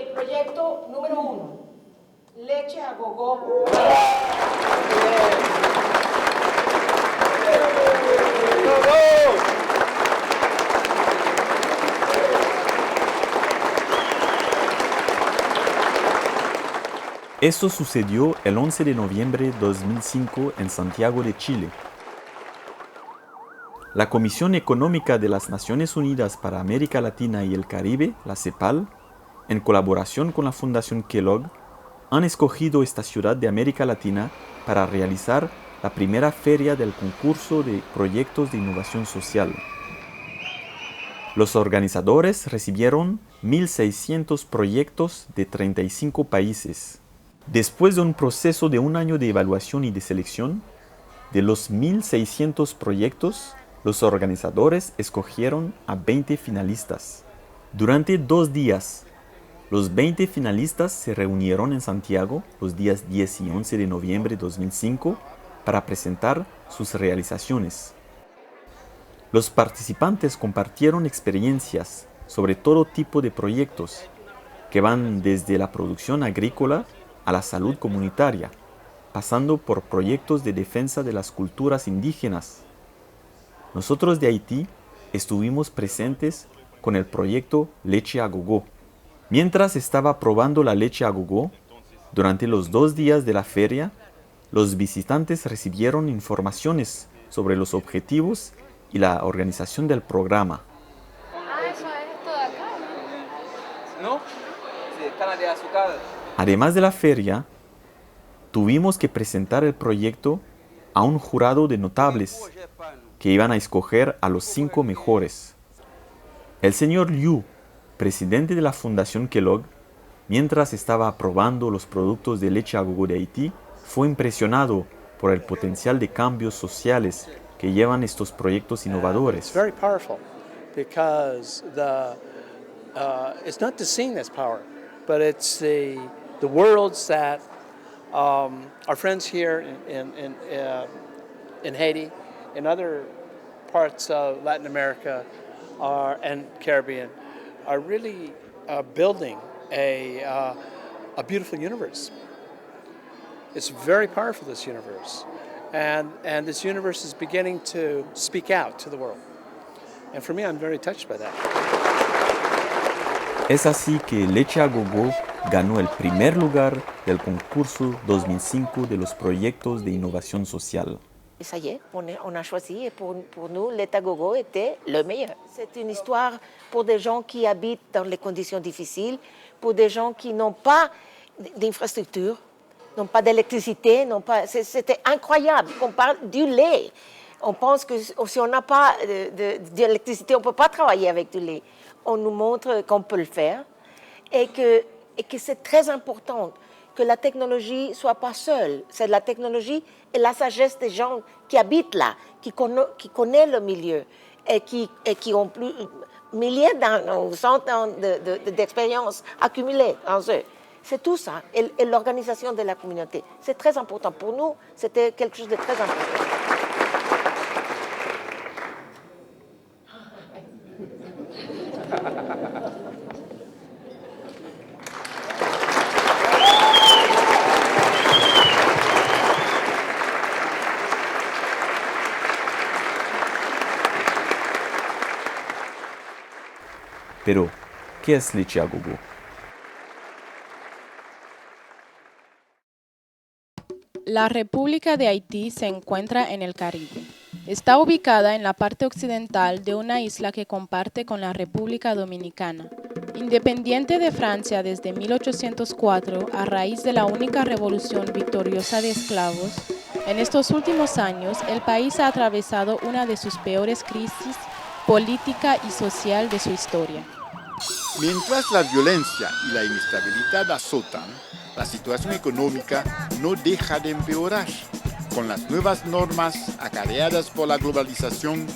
el proyecto número 1, leche a gogo. Esto sucedió el 11 de noviembre de 2005 en Santiago de Chile. La Comisión Económica de las Naciones Unidas para América Latina y el Caribe, la CEPAL, en colaboración con la Fundación Kellogg, han escogido esta ciudad de América Latina para realizar la primera feria del concurso de proyectos de innovación social. Los organizadores recibieron 1.600 proyectos de 35 países. Después de un proceso de un año de evaluación y de selección, de los 1.600 proyectos, los organizadores escogieron a 20 finalistas. Durante 2 días, los 20 finalistas se reunieron en Santiago los días 10 y 11 de noviembre de 2005 para presentar sus realizaciones. Los participantes compartieron experiencias sobre todo tipo de proyectos, que van desde la producción agrícola a la salud comunitaria, pasando por proyectos de defensa de las culturas indígenas. Nosotros de Haití estuvimos presentes con el proyecto Leche a Gogo. Mientras estaba probando la leche a gogo, durante los 2 días de la feria, los visitantes recibieron informaciones sobre los objetivos y la organización del programa. Eso es esto de acá. ¿No? Sí, cana de azúcar. Además de la feria, tuvimos que presentar el proyecto a un jurado de notables que iban a escoger a los 5 mejores. El señor Liu, presidente de la Fundación Kellogg, mientras estaba probando los productos de leche a gogo de Haití, fue impresionado por el potencial de cambios sociales que llevan estos proyectos innovadores. It's very powerful because it's not the seeing that's power, but it's the worlds that our friends here in Haiti, in other parts of Latin America and Caribbean, are really building a beautiful universe. It's very powerful, this universe. And this universe is beginning to speak out to the world. And for me, I'm very touched by that. Es así que Leche a Gogo ganó el primer lugar del concurso 2005 de los proyectos de innovación social. Et ça y est, on a choisi et pour nous, l'État Gogo était le meilleur. C'est une histoire pour des gens qui habitent dans les conditions difficiles, pour des gens qui n'ont pas d'infrastructure, n'ont pas d'électricité, c'était incroyable qu'on parle du lait. On pense que si on n'a pas d'électricité, on ne peut pas travailler avec du lait. On nous montre qu'on peut le faire et que c'est très important que la technologie ne soit pas seule. C'est la technologie et la sagesse des gens qui habitent là, qui connaissent le milieu et qui ont plus milliers d'années, centaines d'expériences accumulées en eux. C'est tout ça, et l'organisation de la communauté. C'est très important. Pour nous, c'était quelque chose de très important. Pero, ¿qué es Leche a Gogo? La República de Haití se encuentra en el Caribe. Está ubicada en la parte occidental de una isla que comparte con la República Dominicana. Independiente de Francia desde 1804, a raíz de la única revolución victoriosa de esclavos, en estos últimos años el país ha atravesado una de sus peores crisis política y social de su historia. Mientras la violencia y la inestabilidad azotan, la situación económica no deja de empeorar. Con las nuevas normas acarreadas por la globalización,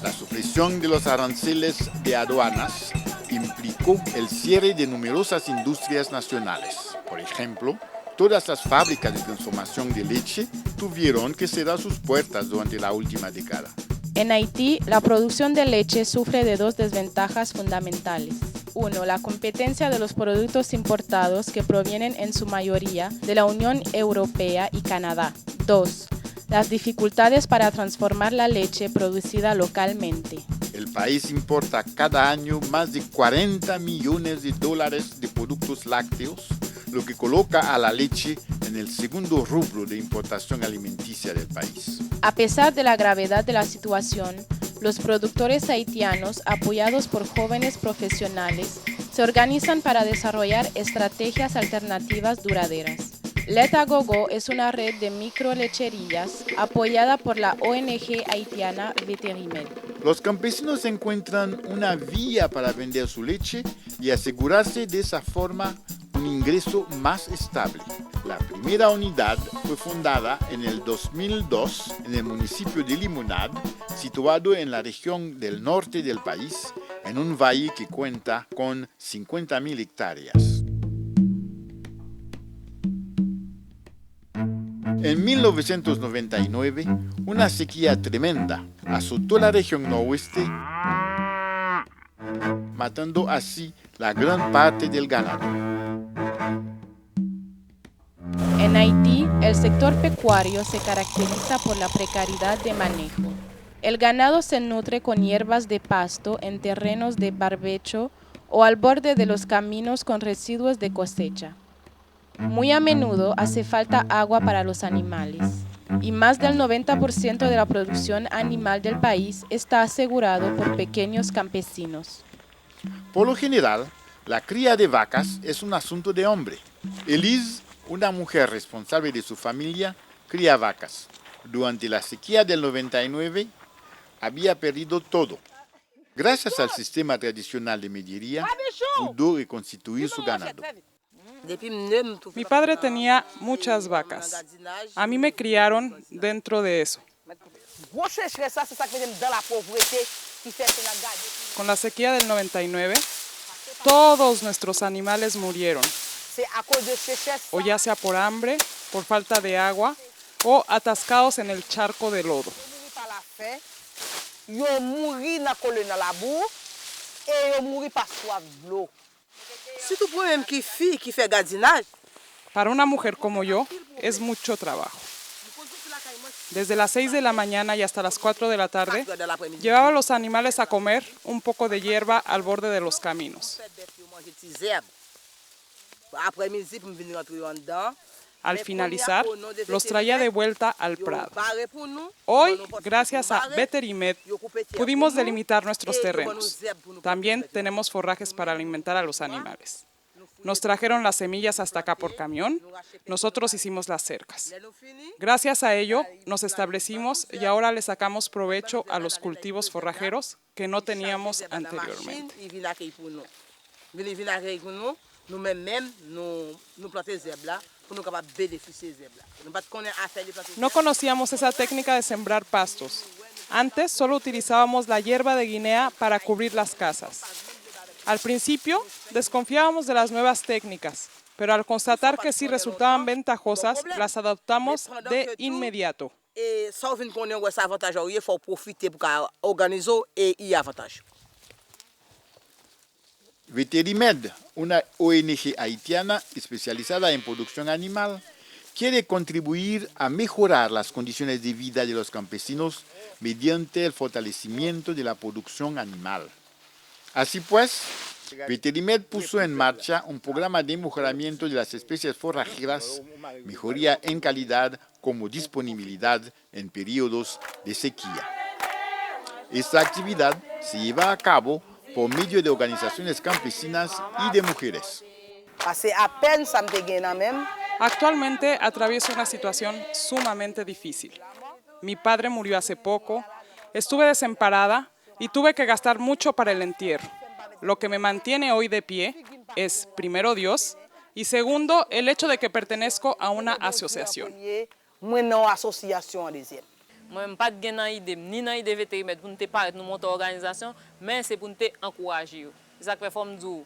la supresión de los aranceles de aduanas implicó el cierre de numerosas industrias nacionales. Por ejemplo, todas las fábricas de transformación de leche tuvieron que cerrar sus puertas durante la última década. En Haití, la producción de leche sufre de 2 desventajas fundamentales. 1. La competencia de los productos importados que provienen en su mayoría de la Unión Europea y Canadá. 2. Las dificultades para transformar la leche producida localmente. El país importa cada año más de 40 millones de dólares de productos lácteos, lo que coloca a la leche en el segundo rubro de importación alimenticia del país. A pesar de la gravedad de la situación, los productores haitianos, apoyados por jóvenes profesionales, se organizan para desarrollar estrategias alternativas duraderas. Lait à Gogo es una red de microlecherías apoyada por la ONG haitiana Veterimed. Los campesinos encuentran una vía para vender su leche y asegurarse de esa forma un ingreso más estable. La primera unidad fue fundada en el 2002 en el municipio de Limonad, situado en la región del norte del país, en un valle que cuenta con 50.000 hectáreas. En 1999, una sequía tremenda azotó la región noroeste, matando así la gran parte del ganado. En Haití, el sector pecuario se caracteriza por la precariedad de manejo. El ganado se nutre con hierbas de pasto en terrenos de barbecho o al borde de los caminos con residuos de cosecha. Muy a menudo hace falta agua para los animales, y más del 90% de la producción animal del país está asegurado por pequeños campesinos. Por lo general, la cría de vacas es un asunto de hombre. Elise, una mujer responsable de su familia, cría vacas. Durante la sequía del 99, había perdido todo. Gracias al sistema tradicional de mediería, pudo reconstituir su ganado. Mi padre tenía muchas vacas. A mí me criaron dentro de eso. Con la sequía del 99, todos nuestros animales murieron, o ya sea por hambre, por falta de agua, o atascados en el charco de lodo. Para una mujer como yo, es mucho trabajo. Desde las 6 de la mañana y hasta las 4 de la tarde, llevaba a los animales a comer un poco de hierba al borde de los caminos. Al finalizar, los traía de vuelta al prado. Hoy, gracias a Veterimed, pudimos delimitar nuestros terrenos. También tenemos forrajes para alimentar a los animales. Nos trajeron las semillas hasta acá por camión, nosotros hicimos las cercas. Gracias a ello, nos establecimos y ahora le sacamos provecho a los cultivos forrajeros que no teníamos anteriormente. No conocíamos esa técnica de sembrar pastos. Antes solo utilizábamos la hierba de Guinea para cubrir las casas. Al principio desconfiábamos de las nuevas técnicas, pero al constatar que sí resultaban ventajosas, las adoptamos de inmediato. Veterimed, una ONG haitiana especializada en producción animal, quiere contribuir a mejorar las condiciones de vida de los campesinos mediante el fortalecimiento de la producción animal. Así pues, Veterimed puso en marcha un programa de mejoramiento de las especies forrajeras, mejoría en calidad como disponibilidad en periodos de sequía. Esta actividad se lleva a cabo por medio de organizaciones campesinas y de mujeres. Actualmente atravieso una situación sumamente difícil. Mi padre murió hace poco, estuve desamparada y tuve que gastar mucho para el entierro. Lo que me mantiene hoy de pie es, primero, Dios, y segundo, el hecho de que pertenezco a una asociación. Moi, pas de idée, ni nan idée Veterimed pour nous paraître nous monter organisation, mais c'est pour nous encourager. C'est ça que forme du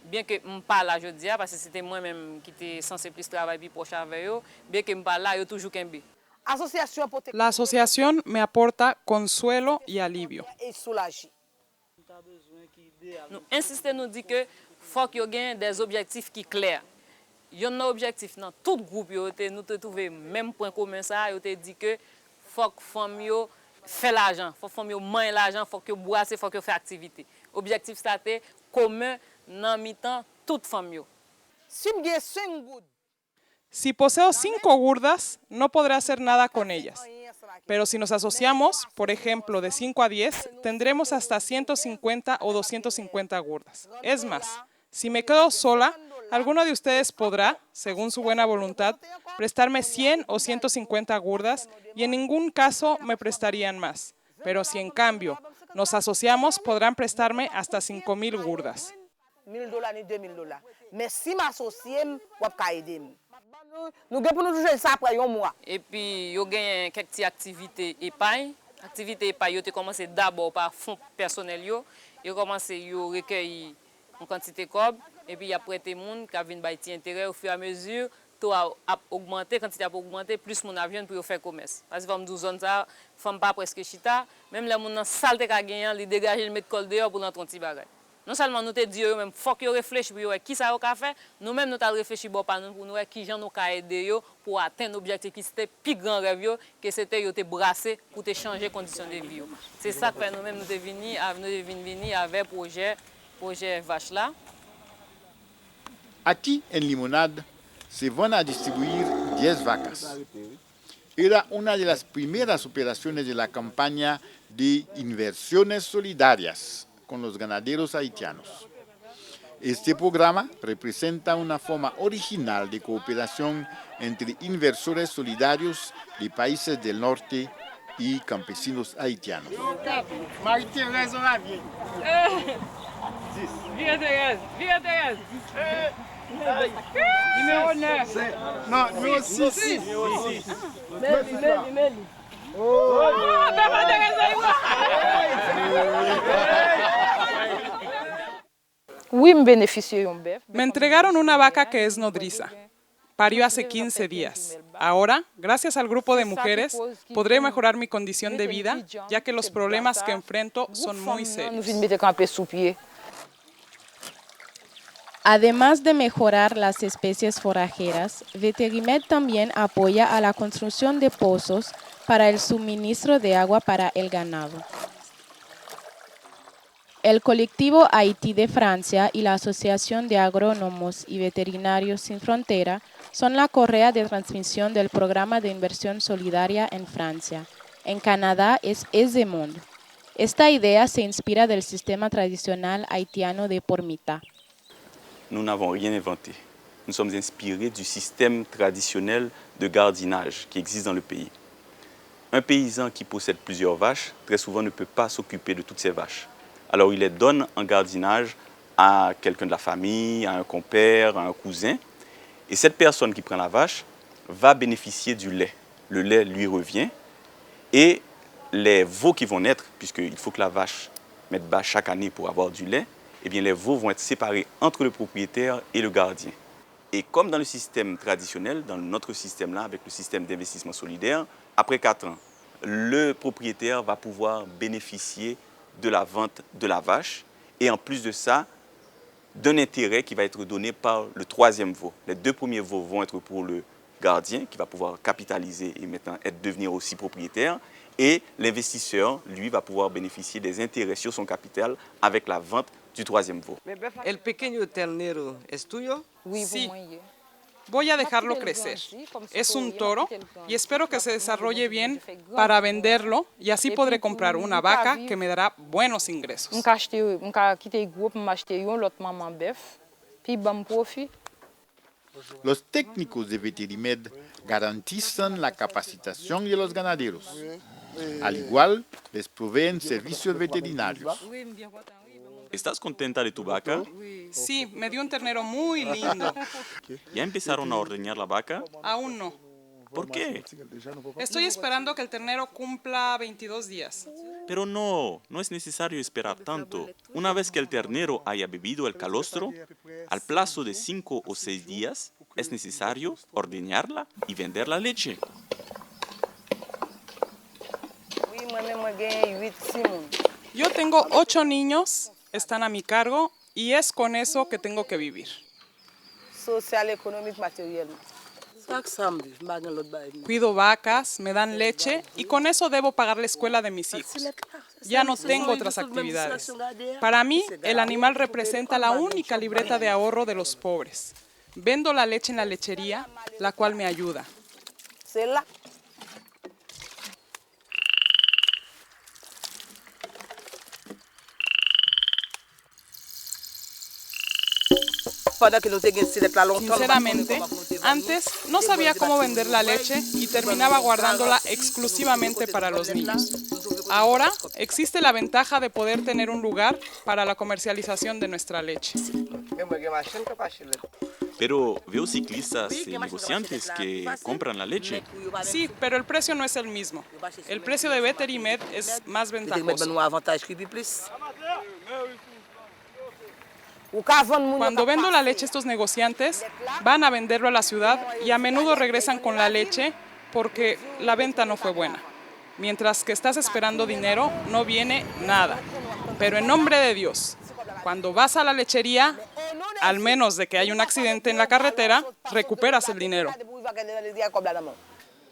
bien que me pas là aujourd'hui parce que c'était moi même qui était censé plus travailler proche avec eux, bien que me pas là, yo toujours kembe. La asociación me aporta consuelo y alivio. Nous insistons, nous dit que faut qu'il y ait des objectifs qui clairs. Il y a un objectif dans tout groupe, nous te trouvé même point commun ça, yo te dit que faut que femme yo fait l'argent, faut que femme yo mange l'argent, faut que boisse, faut que fait activité. Objectif ça était commun dans mi-temps toute femme yo. Si poseo 5 gurdas, no podré hacer nada con ellas. Pero si nos asociamos, por ejemplo, de 5 a 10, tendremos hasta 150 o 250 gurdas. Es más, si me quedo sola, alguno de ustedes podrá, según su buena voluntad, prestarme 100 o 150 gurdas y en ningún caso me prestarían más. Pero si en cambio nos asociamos, podrán prestarme hasta 5,000 gurdas. $1,000 ni $2,000. Mais si m'associer, wap ka aider. Nous gen pour nous jouer ça après un mois. Et puis yo gagne quelques activités épargne. Activité épargne yo te commencé d'abord par fonds personnel yo. Yo commencé yo recueillir en quantité cob et puis y a prêté monde qui vinn bay ti intérêt au fur et à mesure taux a augmenté, quantité a augmenté, plus mon avion pour faire commerce. Parce que femme 12 zone ça, femme pas presque chita, même les moun nan salte ka gagner, li dégager le mettre col dehors pour dans ton petit bagage. Non seulement nous te dit même faut que réfléchir pour qui ça ka faire, nous même nous t'a réfléchi bon pas nous pour nous qui gens nous ka aider yo pour atteindre objectif qui c'était plus grand rêve yo que c'était yo te brasser pour te changer conditions de vie. C'est ça que nous même nous te venir avec projet vache là. Aquí en Limonad se van a distribuir 10 vacas. Era una de las primeras operaciones de la campaña de inversiones solidarias con los ganaderos haitianos. Este programa representa una forma original de cooperación entre inversores solidarios de países del norte y campesinos haitianos. Marie-Thérèse, on la vieille. Viens Thérèse, viens Thérèse. Numéro 9. Non, numéro 6. Méli. Oh, Me entregaron una vaca que es nodriza. Parió hace 15 días. Ahora, gracias al grupo de mujeres, podré mejorar mi condición de vida, ya que los problemas que enfrento son muy serios. Además de mejorar las especies forajeras, Veterimed también apoya a la construcción de pozos para el suministro de agua para el ganado. El colectivo Haití de Francia y la Asociación de Agrónomos y Veterinarios Sin Frontera son la correa de transmisión del programa de inversión solidaria en Francia. En Canadá es Ezemonde. Esta idea se inspira del sistema tradicional haitiano de por mitad. Nous n'avons rien inventé. Nous sommes inspirés du système traditionnel de gardiennage qui existe dans le pays. Un paysan qui possède plusieurs vaches, très souvent ne peut pas s'occuper de toutes ces vaches. Alors il les donne en gardiennage à quelqu'un de la famille, à un compère, à un cousin. Et cette personne qui prend la vache va bénéficier du lait. Le lait lui revient. Et les veaux qui vont naître, puisqu'il faut que la vache mette bas chaque année pour avoir du lait, eh bien, les veaux vont être séparés entre le propriétaire et le gardien. Et comme dans le système traditionnel, dans notre système-là, avec le système d'investissement solidaire, après 4 ans, le propriétaire va pouvoir bénéficier de la vente de la vache et en plus de ça, d'un intérêt qui va être donné par le 3e veau. Les 2 premiers veaux vont être pour le gardien qui va pouvoir capitaliser et maintenant devenir aussi propriétaire. Et l'investisseur, lui, va pouvoir bénéficier des intérêts sur son capital avec la vente du 3e veau. ¿El pequeño ternero es tuyo? Sí. Voy a dejarlo crecer. Es un toro y espero que se desarrolle bien para venderlo y así podré comprar una vaca que me dará buenos ingresos. Los técnicos de Veterimed garantizan la capacitación de los ganaderos. Al igual, les proveen servicios veterinarios. ¿Estás contenta de tu vaca? Sí, me dio un ternero muy lindo. ¿Ya empezaron a ordeñar la vaca? Aún no. ¿Por qué? Estoy esperando que el ternero cumpla 22 días. Pero no es necesario esperar tanto. Una vez que el ternero haya bebido el calostro, al plazo de 5 o 6 días, es necesario ordeñarla y vender la leche. Yo tengo 8 niños están a mi cargo y es con eso que tengo que vivir. Social, économique, matériellement. Cuido vacas, me dan leche y con eso debo pagar la escuela de mis hijos. Ya no tengo otras actividades. Para mí, el animal representa la única libreta de ahorro de los pobres. Vendo la leche en la lechería, la cual me ayuda. Sinceramente, antes no sabía cómo vender la leche y terminaba guardándola exclusivamente para los niños. Ahora existe la ventaja de poder tener un lugar para la comercialización de nuestra leche. Pero veo ciclistas y negociantes que compran la leche. Sí, pero el precio no es el mismo. El precio de Betterimed es más ventajoso. Cuando vendo la leche a estos negociantes, van a venderlo a la ciudad y a menudo regresan con la leche porque la venta no fue buena. Mientras que estás esperando dinero, no viene nada. Pero en nombre de Dios, cuando vas a la lechería, al menos de que haya un accidente en la carretera, recuperas el dinero.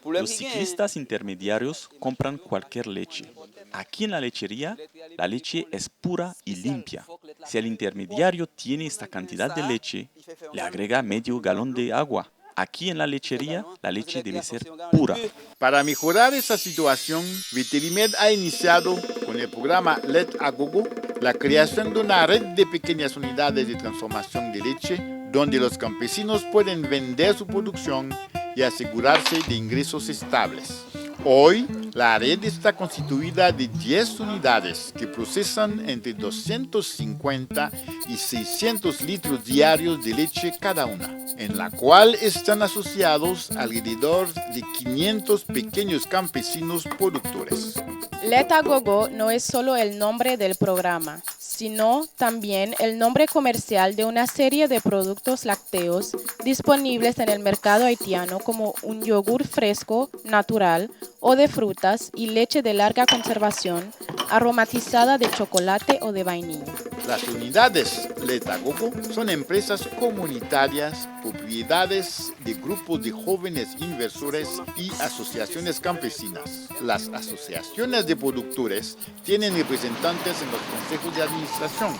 Los ciclistas intermediarios compran cualquier leche. Aquí en la lechería, la leche es pura y limpia. Si el intermediario tiene esta cantidad de leche, le agrega medio galón de agua. Aquí en la lechería, la leche debe ser pura. Para mejorar esa situación, Betterimed ha iniciado con el programa Let a Gogo la creación de una red de pequeñas unidades de transformación de leche donde los campesinos pueden vender su producción y asegurarse de ingresos estables. Hoy, la red está constituida de 10 unidades que procesan entre 250 y 600 litros diarios de leche cada una, en la cual están asociados alrededor de 500 pequeños campesinos productores. Let a Gogo no es solo el nombre del programa, sino también el nombre comercial de una serie de productos lácteos disponibles en el mercado haitiano como un yogur fresco, natural, o de frutas y leche de larga conservación aromatizada de chocolate o de vainilla. Las unidades Let a Gogo son empresas comunitarias, propiedades de grupos de jóvenes inversores y asociaciones campesinas. Las asociaciones de productores tienen representantes en los consejos de administración.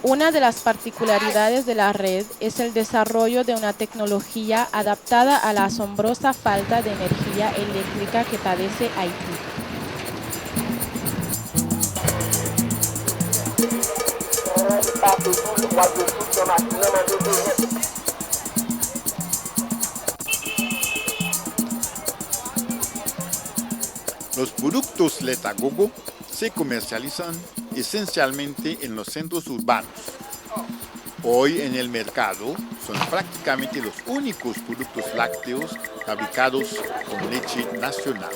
Una de las particularidades de la red es el desarrollo de una tecnología adaptada a la asombrosa falta de energía eléctrica que padece Haití. Los productos Let a Gogo se comercializan esencialmente en los centros urbanos. Hoy en el mercado son prácticamente los únicos productos lácteos fabricados con leche nacional.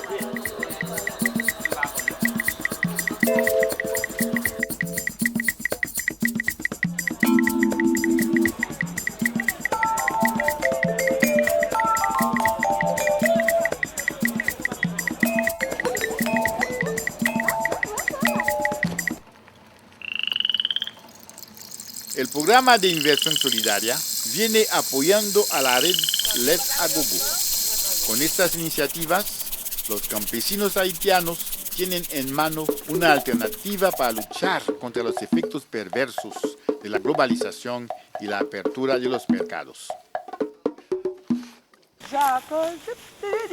El programa de inversión solidaria viene apoyando a la red Let a Gogo. Con estas iniciativas, los campesinos haitianos tienen en mano una alternativa para luchar contra los efectos perversos de la globalización y la apertura de los mercados.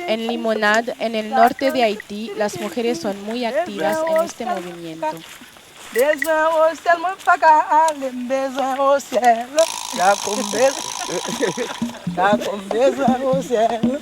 En Limonade, en el norte de Haití, las mujeres son muy activas en este movimiento. Besoin au ciel, mon paka alem, besoin au ciel. Ya con besoin au ciel.